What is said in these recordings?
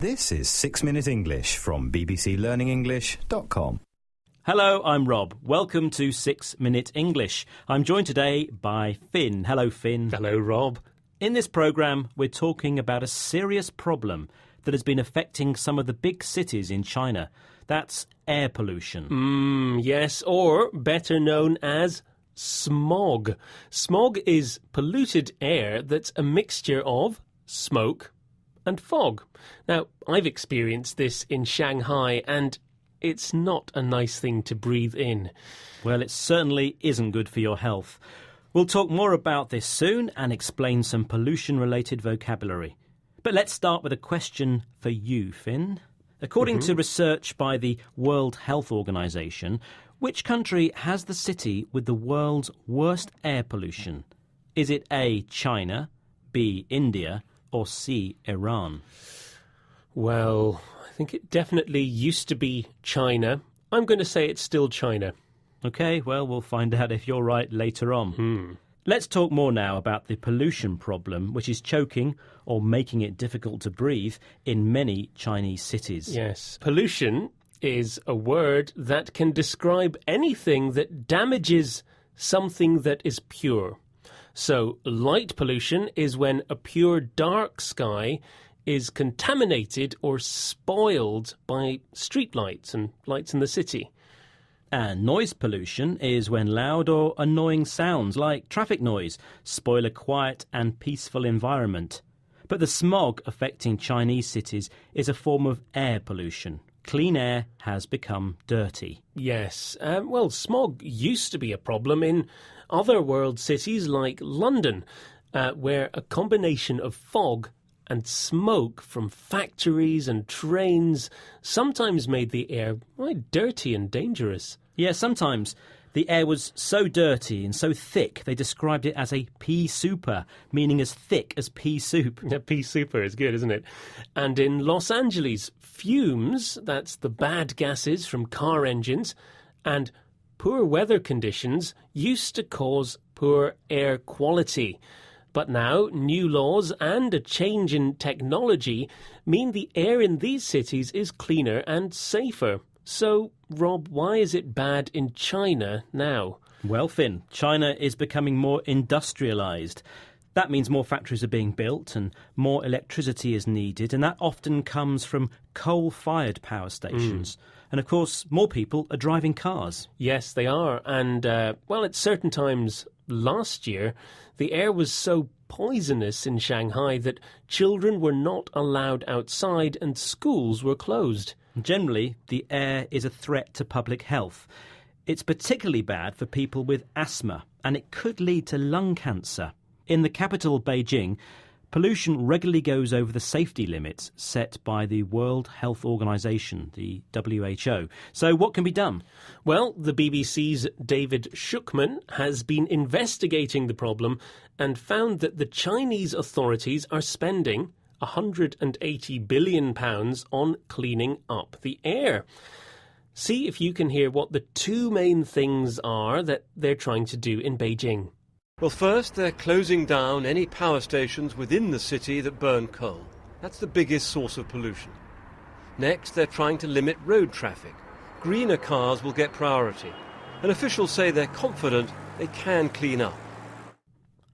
This is 6 Minute English from bbclearningenglish.com. Hello, I'm Rob. Welcome to 6 Minute English. I'm joined today by Finn. Hello, Finn. Hello, Rob. In this programme, we're talking about a serious problem that has been affecting some of the big cities in China. That's air pollution. Yes, or better known as smog. Smog is polluted air that's a mixture of smoke and fog. Now, I've experienced this in Shanghai, and it's not a nice thing to breathe in. Well, it certainly isn't good for your health. We'll talk more about this soon and explain some pollution-related vocabulary. But let's start with a question for you, Finn. According to research by the World Health Organization, which country has the city with the world's worst air pollution? Is it A, China, B, India, or C, Iran? Well, I think it definitely used to be China. I'm going to say it's still China. OK, well, we'll find out if you're right later on. Let's talk more now about the pollution problem, which is choking or making it difficult to breathe in many Chinese cities. Yes, pollution is a word that can describe anything that damages something that is pure. So, light pollution is when a pure dark sky is contaminated or spoiled by street lights and lights in the city. And noise pollution is when loud or annoying sounds like traffic noise spoil a quiet and peaceful environment. But the smog affecting Chinese cities is a form of air pollution. Clean air has become dirty. Yes, well, smog used to be a problem in other world cities like London, where a combination of fog and smoke from factories and trains sometimes made the air quite dirty and dangerous. Yeah, sometimes the air was so dirty and so thick they described it as a pea souper, meaning as thick as pea soup. Yeah, pea souper is good, isn't it? And in Los Angeles, fumes, that's the bad gases from car engines, and poor weather conditions used to cause poor air quality. But now, new laws and a change in technology mean the air in these cities is cleaner and safer. So, Rob, why is it bad in China now? Well, Finn, China is becoming more industrialised. That means more factories are being built and more electricity is needed, and that often comes from coal-fired power stations. And, of course, more people are driving cars. Yes, they are. And, well, at certain times last year, the air was so poisonous in Shanghai that children were not allowed outside and schools were closed. Generally, the air is a threat to public health. It's particularly bad for people with asthma, and it could lead to lung cancer. In the capital, Beijing, pollution regularly goes over the safety limits set by the World Health Organization, the WHO. So what can be done? Well, the BBC's David Shookman has been investigating the problem and found that the Chinese authorities are spending £180 billion on cleaning up the air. See if you can hear what the two main things are that they're trying to do in Beijing. Well, first, they're closing down any power stations within the city that burn coal. That's the biggest source of pollution. Next, they're trying to limit road traffic. Greener cars will get priority. And officials say they're confident they can clean up.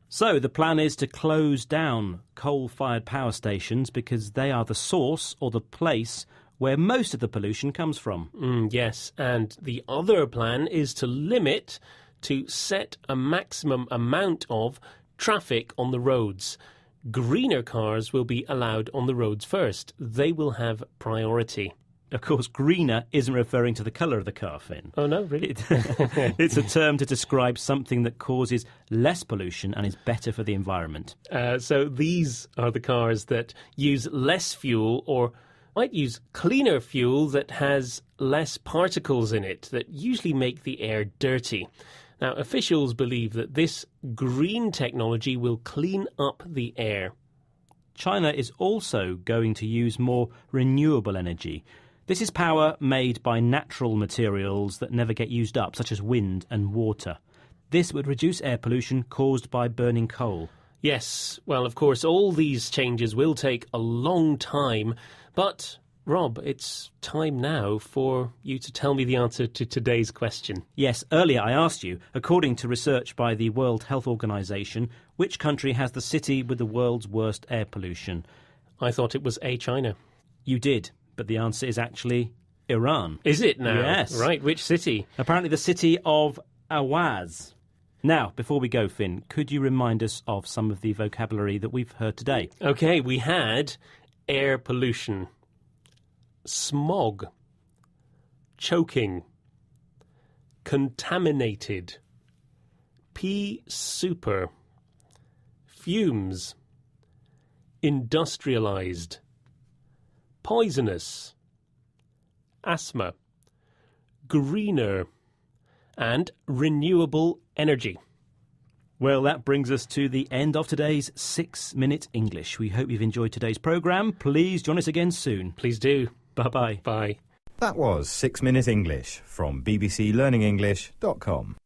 So the plan is to close down coal-fired power stations because they are the source or the place where most of the pollution comes from. Yes, and the other plan is to set a maximum amount of traffic on the roads. Greener cars will be allowed on the roads first. They will have priority. Of course, greener isn't referring to the colour of the car, Finn. Oh, no, really? It's a term to describe something that causes less pollution and is better for the environment. So these are the cars that use less fuel or might use cleaner fuel that has less particles in it that usually make the air dirty. Now, officials believe that this green technology will clean up the air. China is also going to use more renewable energy. This is power made by natural materials that never get used up, such as wind and water. This would reduce air pollution caused by burning coal. Yes, well, of course, all these changes will take a long time, But, Rob, it's time now for you to tell me the answer to today's question. Yes, earlier I asked you, according to research by the World Health Organization, which country has the city with the world's worst air pollution? I thought it was China. You did, but the answer is actually Iran. Is it now? Yes. Right, which city? Apparently the city of Awaz. Now, before we go, Finn, could you remind us of some of the vocabulary that we've heard today? OK, we had air pollution, smog, choking, contaminated, pea super, fumes, industrialised, poisonous, asthma, greener, and renewable energy. Well, that brings us to the end of today's 6-Minute English. We hope you've enjoyed today's programme. Please join us again soon. Please do. Bye-bye. Bye. That was 6-Minute English from bbclearningenglish.com.